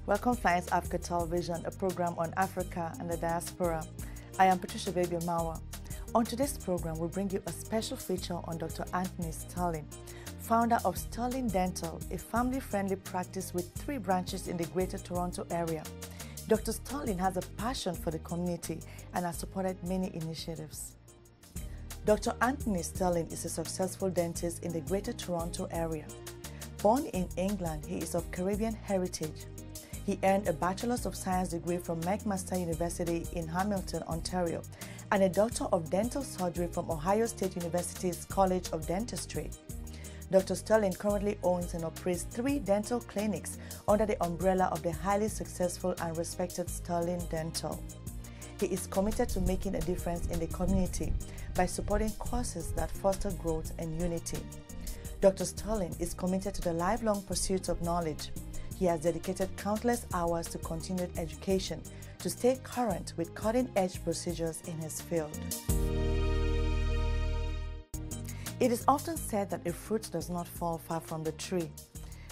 Welcome Science Africa Television, a program on Africa and the diaspora. I am Patricia Baby Mawa. On today's program, we'll bring you a special feature on Dr. Anthony Sterling, founder of Sterling Dental, a family-friendly practice with 3 branches in the Greater Toronto area. Dr. Sterling has a passion for the community and has supported many initiatives. Dr. Anthony Sterling is a successful dentist in the Greater Toronto area. Born in England, he is of Caribbean heritage. He earned a Bachelor of Science degree from McMaster University in Hamilton, Ontario, and a Doctor of Dental Surgery from Ohio State University's College of Dentistry. Dr. Sterling currently owns and operates 3 dental clinics under the umbrella of the highly successful and respected Sterling Dental. He is committed to making a difference in the community by supporting causes that foster growth and unity. Dr. Sterling is committed to the lifelong pursuit of knowledge. He has dedicated countless hours to continued education to stay current with cutting-edge procedures in his field. It is often said that a fruit does not fall far from the tree.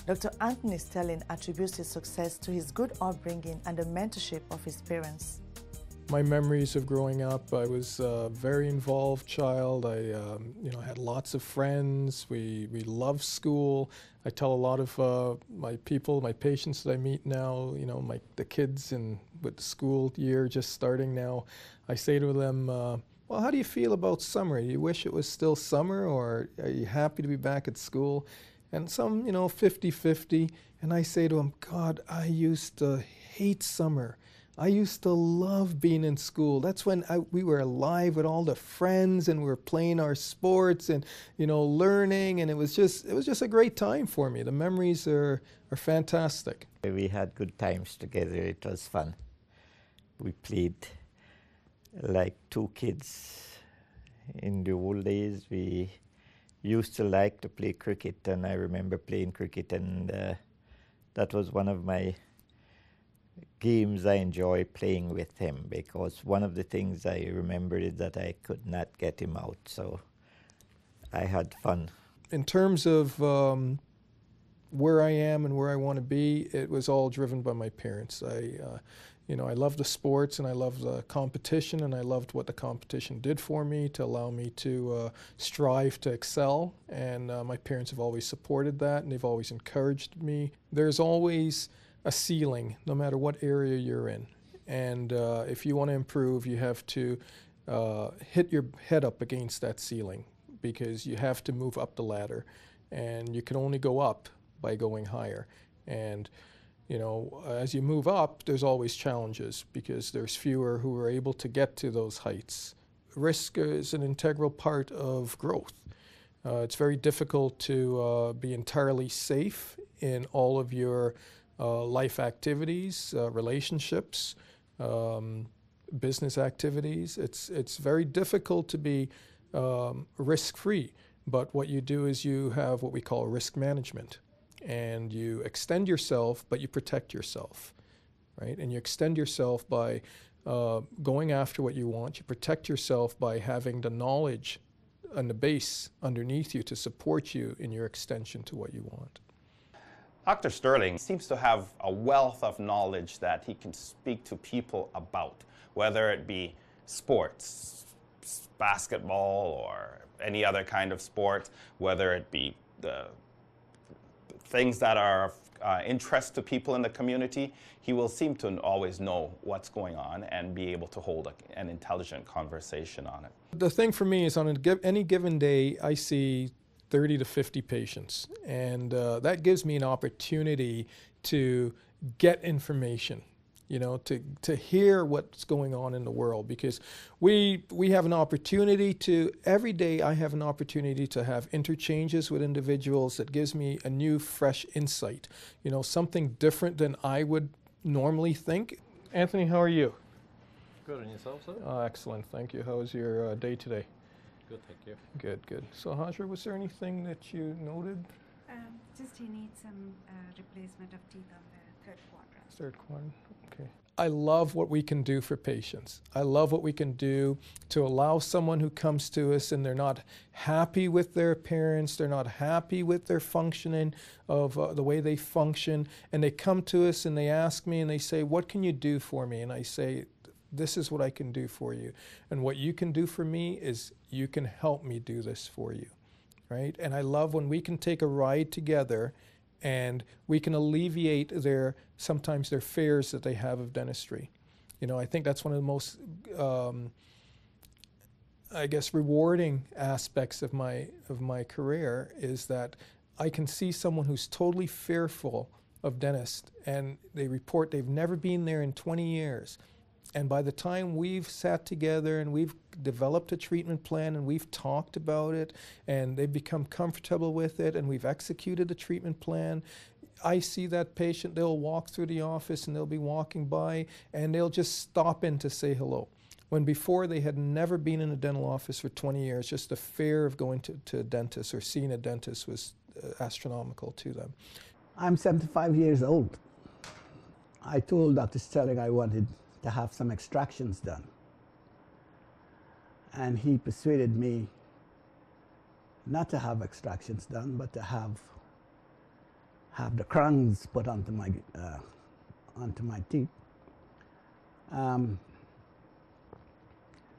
Dr. Anthony Sterling attributes his success to his good upbringing and the mentorship of his parents. My memories of growing up, I was a very involved child. I had lots of friends. We loved school. I tell a lot of my patients that I meet now, the kids with the school year just starting now, I say to them, well, how do you feel about summer? Do you wish it was still summer, or are you happy to be back at school? And some, 50-50. And I say to them, God, I used to hate summer. I used to love being in school. That's when we were alive with all the friends, and we were playing our sports and, learning. And it was just a great time for me. The memories are fantastic. We had good times together. It was fun. We played like 2 kids. In the old days, we used to like to play cricket, and I remember playing cricket, and that was one of my games I enjoy playing with him, because one of the things I remember is that I could not get him out, so I had fun. In terms of where I am and where I want to be, it was all driven by my parents. I loved the sports, and I loved the competition, and I loved what the competition did for me to allow me to strive to excel. And my parents have always supported that, and they've always encouraged me. There's always a ceiling, no matter what area you're in. And if you want to improve, you have to hit your head up against that ceiling, because you have to move up the ladder. And you can only go up by going higher. And as you move up, there's always challenges, because there's fewer who are able to get to those heights. Risk is an integral part of growth. It's very difficult to be entirely safe in all of your life activities, relationships, business activities. It's very difficult to be risk-free, but what you do is you have what we call risk management, and you extend yourself, but you protect yourself, right? And you extend yourself by going after what you want. You protect yourself by having the knowledge and the base underneath you to support you in your extension to what you want. Dr. Sterling seems to have a wealth of knowledge that he can speak to people about, whether it be sports, basketball, or any other kind of sport, whether it be the things that are of interest to people in the community. He will seem to always know what's going on and be able to hold an intelligent conversation on it. The thing for me is, on any given day, I see 30 to 50 patients, and that gives me an opportunity to get information, to hear what's going on in the world, because we have an opportunity to, every day I have an opportunity to have interchanges with individuals that gives me a new, fresh insight, something different than I would normally think. Anthony, how are you? Good, and yourself, sir? Excellent, thank you. How was your day today? Good, thank you. Good, good. So, Hajar, was there anything that you noted? Just he needs some replacement of teeth on the 3rd quadrant. 3rd quadrant, okay. I love what we can do for patients. I love what we can do to allow someone who comes to us and they're not happy with their appearance, they're not happy with their functioning of the way they function, and they come to us and they ask me and they say, what can you do for me? And I say, this is what I can do for you. And what you can do for me is you can help me do this for you, right? And I love when we can take a ride together and we can alleviate sometimes their fears that they have of dentistry. You know, I think that's one of the most, I guess, rewarding aspects of my career is that I can see someone who's totally fearful of dentists and they report they've never been there in 20 years. And by the time we've sat together and we've developed a treatment plan and we've talked about it and they've become comfortable with it and we've executed a treatment plan, I see that patient, they'll walk through the office and they'll be walking by and they'll just stop in to say hello. When before they had never been in a dental office for 20 years, just the fear of going to a dentist or seeing a dentist was astronomical to them. I'm 75 years old. I told Dr. Sterling I wanted to have some extractions done. And he persuaded me not to have extractions done, but to have the crowns put onto my teeth,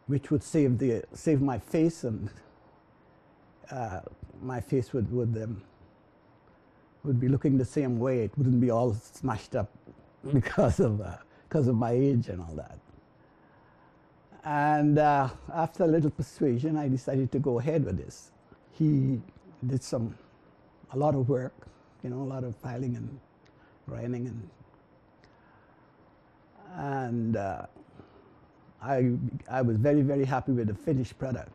which would save my face, and my face would be looking the same way. It wouldn't be all smashed up because of my age and all that. And after a little persuasion, I decided to go ahead with this. He did a lot of work, you know, a lot of filing and grinding, and I was very, very happy with the finished product.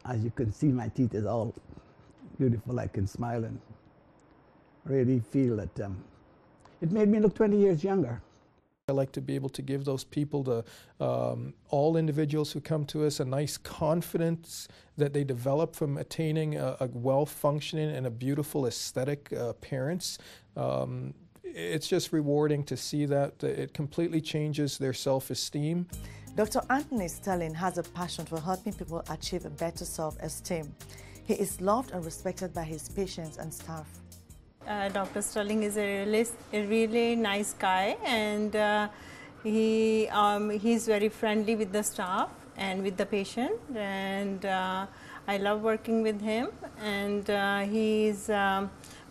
As you can see, my teeth is all beautiful. I can smile and really feel that it made me look 20 years younger. I like to be able to give those people, all individuals who come to us, a nice confidence that they develop from attaining a well-functioning and a beautiful aesthetic appearance. It's just rewarding to see that it completely changes their self-esteem. Dr. Anthony Sterling has a passion for helping people achieve a better self-esteem. He is loved and respected by his patients and staff. Dr. Sterling is a really nice guy, and he's very friendly with the staff and with the patient, and I love working with him. And he's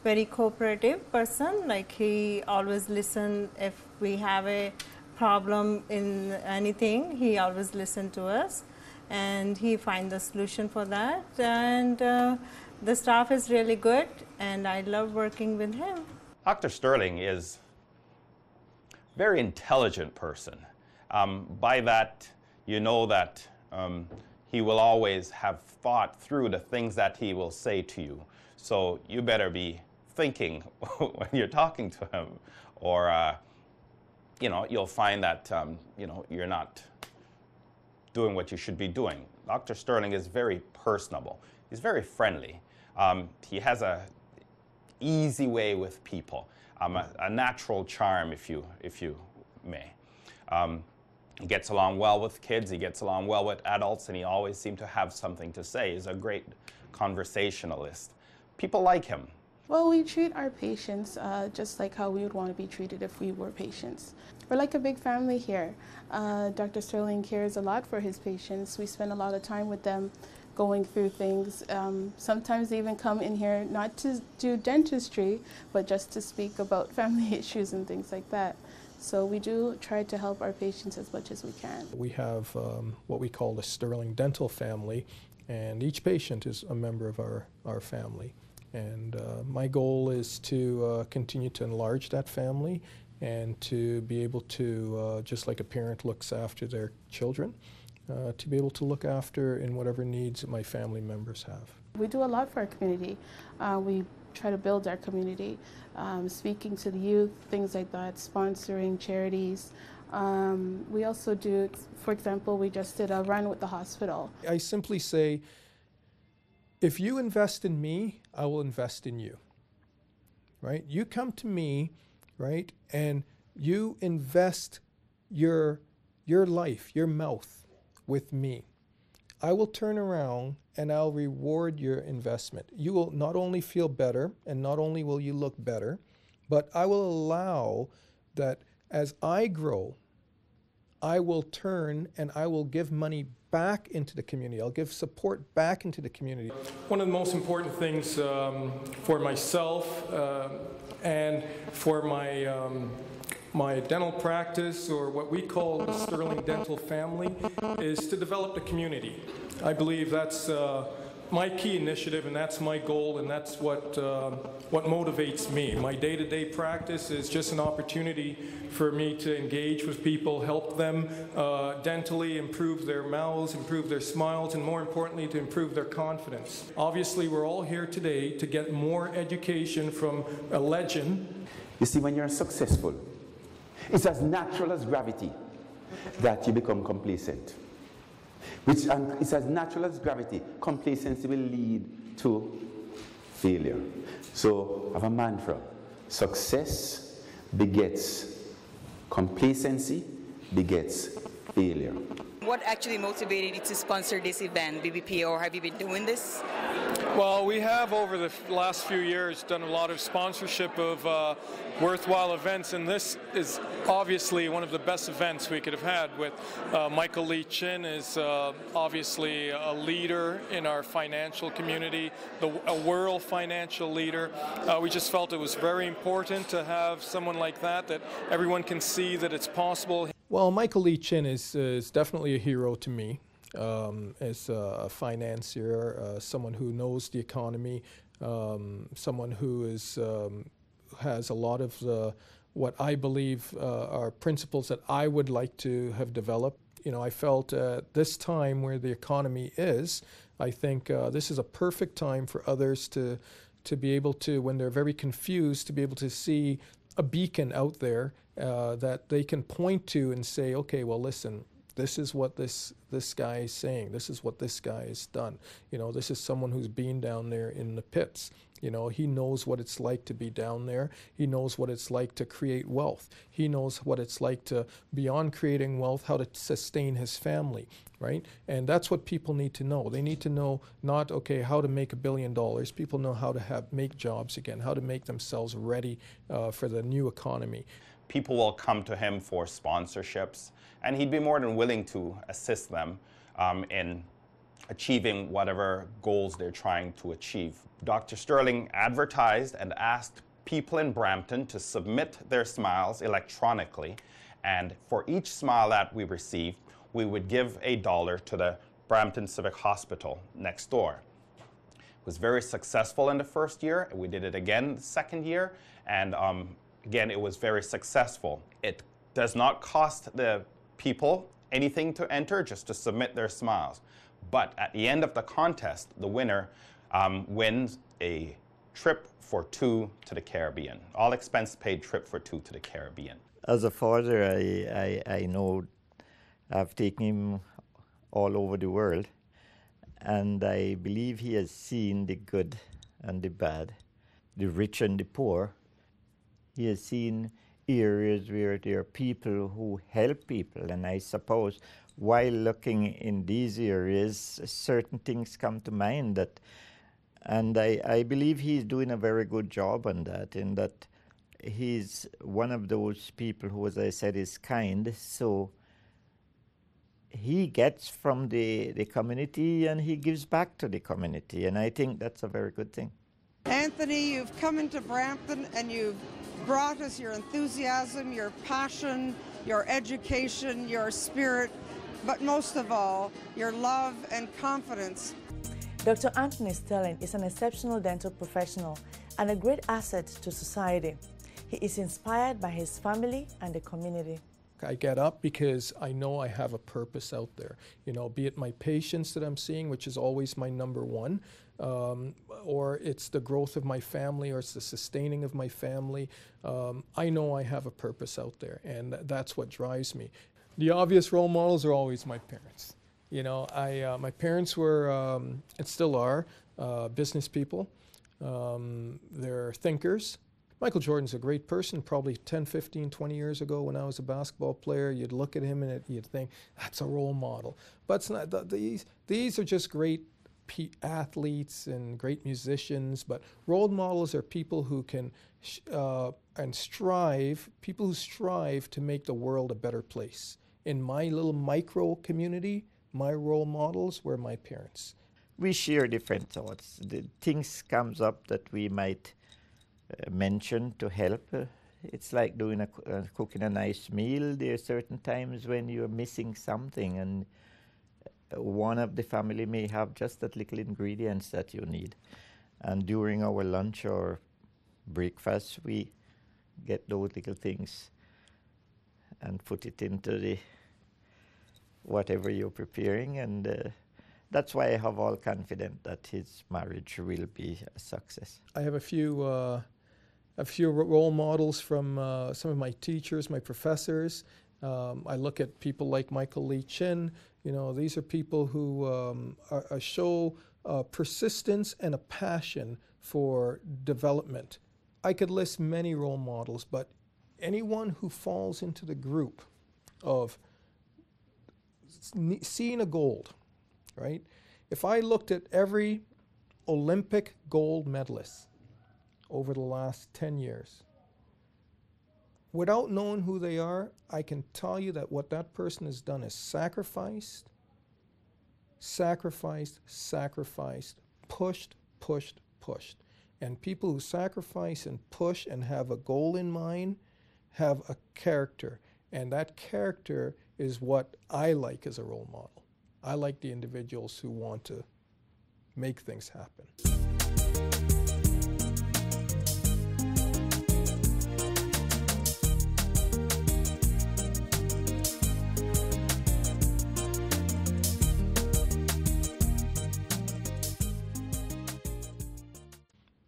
very cooperative person. Like, he always listens if we have a problem in anything. He always listens to us, and he finds the solution for that. And the staff is really good, and I love working with him. Dr. Sterling is a very intelligent person. By that, you know that he will always have thought through the things that he will say to you. So you better be thinking when you're talking to him, or you know, you'll find that you know, you're not doing what you should be doing. Dr. Sterling is very personable. He's very friendly. He has a easy way with people, a natural charm, if you may. He gets along well with kids, he gets along well with adults, and he always seems to have something to say. He's a great conversationalist. People like him. Well, we treat our patients just like how we would want to be treated if we were patients. We're like a big family here. Dr. Sterling cares a lot for his patients. We spend a lot of time with them, going through things. Sometimes they even come in here not to do dentistry, but just to speak about family issues and things like that. So we do try to help our patients as much as we can. We have what we call the Sterling Dental family, and each patient is a member of our family. And my goal is to continue to enlarge that family and to be able to, just like a parent looks after their children, to be able to look after in whatever needs that my family members have. We do a lot for our community. We try to build our community, speaking to the youth, things like that, sponsoring charities. We also do, for example, we just did a run with the hospital. I simply say, if you invest in me, I will invest in you, right? You come to me, right, and you invest your life, your mouth with me, I will turn around and I'll reward your investment. You will not only feel better and not only will you look better, but I will allow that as I grow, I will turn and I will give money back into the community. I'll give support back into the community. One of the most important things for myself and for my dental practice, or what we call the Sterling Dental family, is to develop the community. I believe that's my key initiative, and that's my goal, and that's what motivates me. My day-to-day practice is just an opportunity for me to engage with people, help them dentally improve their mouths, improve their smiles, and more importantly, to improve their confidence. Obviously, we're all here today to get more education from a legend. You see, when you're successful, it's as natural as gravity that you become complacent. It's as natural as gravity. Complacency will lead to failure. So I have a mantra: success begets complacency, begets failure. What actually motivated you to sponsor this event, BBP, or have you been doing this? Well, we have over the last few years done a lot of sponsorship of worthwhile events, and this is obviously one of the best events we could have had. With Michael Lee Chin is obviously a leader in our financial community, a world financial leader. We just felt it was very important to have someone like that everyone can see that it's possible. Well, Michael Lee Chin is definitely a hero to me. As a financier, someone who knows the economy, someone who has a lot of what I believe are principles that I would like to have developed. You know, I felt at this time where the economy is, I think this is a perfect time for others to be able to, when they're very confused, to be able to see a beacon out there that they can point to and say, okay, well, listen, this is what this guy is saying. This is what this guy has done. You know, this is someone who's been down there in the pits. You know, he knows what it's like to be down there. He knows what it's like to create wealth. He knows what it's like to, beyond creating wealth, how to sustain his family, right? And that's what people need to know. They need to know not, okay, how to make $1 billion. People know how to make jobs again, how to make themselves ready for the new economy. People will come to him for sponsorships, and he'd be more than willing to assist them in achieving whatever goals they're trying to achieve. Dr. Sterling advertised and asked people in Brampton to submit their smiles electronically, and for each smile that we received, we would give $1 to the Brampton Civic Hospital next door. It was very successful in the first year. We did it again the second year, and again, it was very successful. It does not cost the people anything to enter, just to submit their smiles. But at the end of the contest, the winner wins a trip for 2 to the Caribbean. All expense paid trip for 2 to the Caribbean. As a father, I know I've taken him all over the world, and I believe he has seen the good and the bad, the rich and the poor. He has seen areas where there are people who help people, and I suppose while looking in these areas, certain things come to mind and I believe he's doing a very good job on that, in that he's one of those people who, as I said, is kind, so he gets from the community and he gives back to the community, and I think that's a very good thing. Anthony, you've come into Brampton and you've brought us your enthusiasm, your passion, your education, your spirit, but most of all, your love and confidence. Dr. Anthony Sterling is an exceptional dental professional and a great asset to society. He is inspired by his family and the community. I get up because I know I have a purpose out there. You know, be it my patients that I'm seeing, which is always my number one, or it's the growth of my family, or it's the sustaining of my family. I know I have a purpose out there, and that's what drives me. The obvious role models are always my parents. You know, my parents were, and still are, business people. They're thinkers. Michael Jordan's a great person. Probably 10, 15, 20 years ago when I was a basketball player, you'd look at him and you'd think, that's a role model. But it's not, these are just great athletes and great musicians, but role models are people who can and strive, people who strive to make the world a better place. In my little micro community, my role models were my parents. We share different thoughts. The things comes up that we might mention to help. It's like doing cooking a nice meal. There are certain times when you're missing something, and one of the family may have just that little ingredients that you need. And during our lunch or breakfast, we get those little things and put it into the whatever you're preparing, and that's why I have all confidence that his marriage will be a success. I have a few role models from some of my teachers, my professors. I look at people like Michael Lee Chin. You know, these are people who show persistence and a passion for development. I could list many role models, but anyone who falls into the group of seeing a gold, right? If I looked at every Olympic gold medalist over the last 10 years, without knowing who they are, I can tell you that what that person has done is sacrificed, pushed. And people who sacrifice and push and have a goal in mind have a character. And that character is what I like as a role model. I like the individuals who want to make things happen.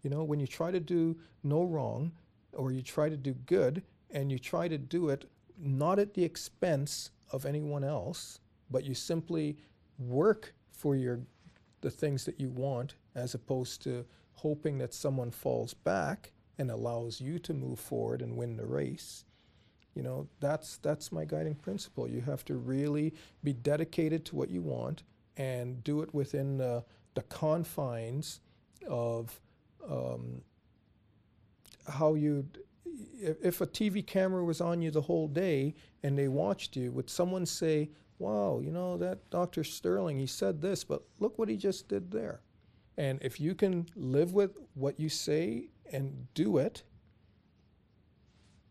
You know, when you try to do no wrong, or you try to do good, and you try to do it not at the expense of anyone else, but you simply work for the things that you want, as opposed to hoping that someone falls back and allows you to move forward and win the race. You know, that's my guiding principle. You have to really be dedicated to what you want and do it within the confines of how you'd, if a TV camera was on you the whole day and they watched you, would someone say, wow, you know, that Dr. Sterling, he said this, but look what he just did there. And if you can live with what you say and do it,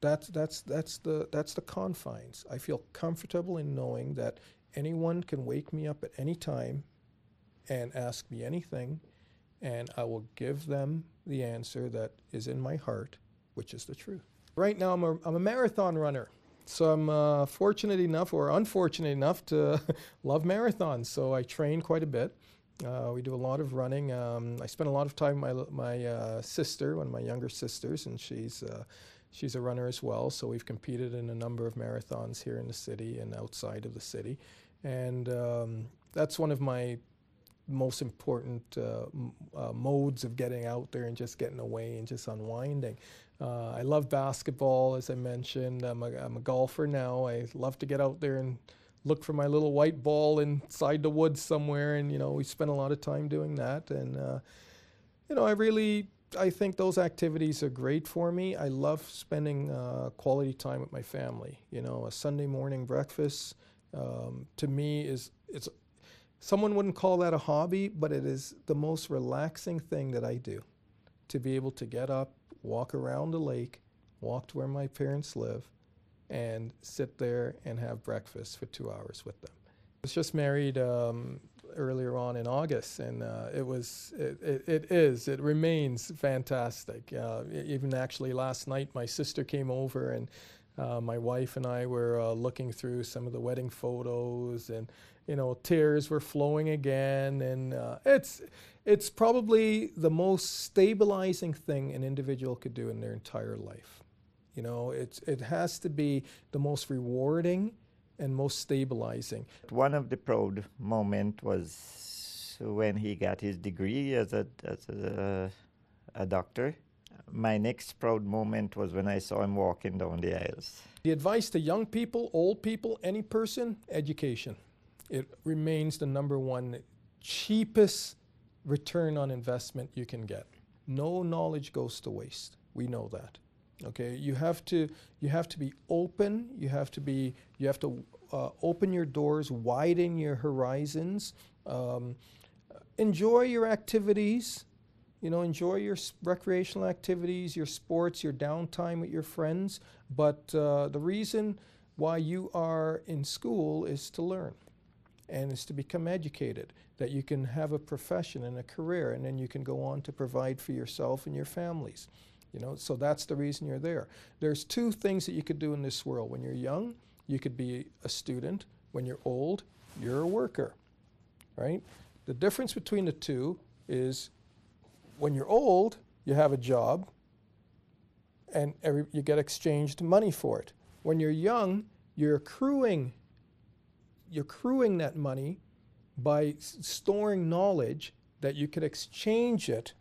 that's the confines. I feel comfortable in knowing that anyone can wake me up at any time and ask me anything, and I will give them the answer that is in my heart, which is the truth. Right now, I'm a marathon runner. So I'm fortunate enough, or unfortunate enough, to love marathons. So I train quite a bit. We do a lot of running. I spend a lot of time with my sister, one of my younger sisters, and she's a runner as well. So we've competed in a number of marathons here in the city and outside of the city. And that's one of my most important modes of getting out there and just getting away and just unwinding. I love basketball, as I mentioned. I'm a golfer now. I love to get out there and look for my little white ball inside the woods somewhere, and you know, we spend a lot of time doing that. And you know, I think those activities are great for me. I love spending quality time with my family. You know, a Sunday morning breakfast to me it's someone wouldn't call that a hobby, but it is the most relaxing thing that I do. To be able to get up, walk around the lake, walk to where my parents live, and sit there and have breakfast for 2 hours with them. I was just married earlier on in August, and it remains fantastic. Even actually last night, my sister came over, and my wife and I were looking through some of the wedding photos, and you know, tears were flowing again, and it's probably the most stabilizing thing an individual could do in their entire life. You know, it has to be the most rewarding and most stabilizing. One of the proud moments was when he got his degree as a doctor. my next proud moment was when I saw him walking down the aisles. The advice to young people, old people, any person, education. It remains the #1 cheapest return on investment you can get. No knowledge goes to waste. We know that. Okay, you have to be open. You have to open your doors, widen your horizons, enjoy your activities. You know, enjoy your recreational activities, your sports, your downtime with your friends. But the reason why you are in school is to learn, and is to become educated, that you can have a profession and a career, and then you can go on to provide for yourself and your families. You know, so that's the reason you're there. There's 2 things that you could do in this world. When you're young, you could be a student. When you're old, you're a worker, right? The difference between the 2 is when you're old, you have a job, and you get exchanged money for it. When you're young, you're accruing that money by storing knowledge that you could exchange it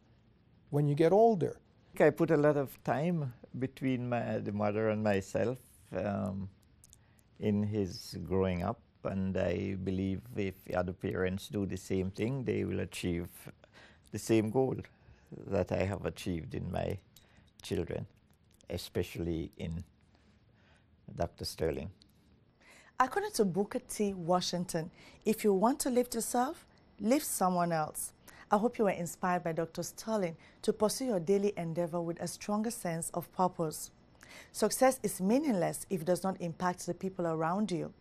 when you get older. I put a lot of time between the mother and myself in his growing up, and I believe if other parents do the same thing, they will achieve the same goal that I have achieved in my children, especially in Dr. Sterling. According to Booker T. Washington, if you want to lift yourself, lift someone else. I hope you were inspired by Dr. Sterling to pursue your daily endeavor with a stronger sense of purpose. Success is meaningless if it does not impact the people around you.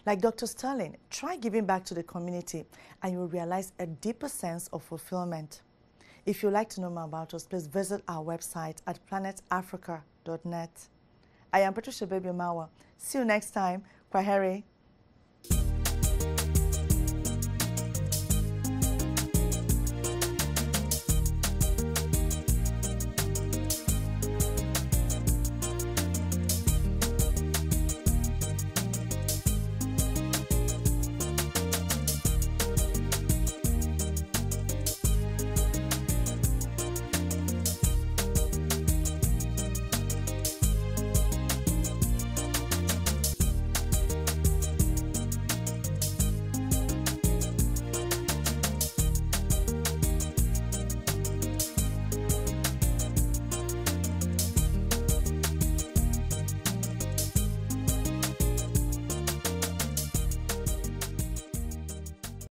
Like Dr. Sterling, try giving back to the community and you will realize a deeper sense of fulfillment. If you'd like to know more about us, please visit our website at planetafrica.net. I am Patricia Baby Mawa. See you next time. Kwaheri.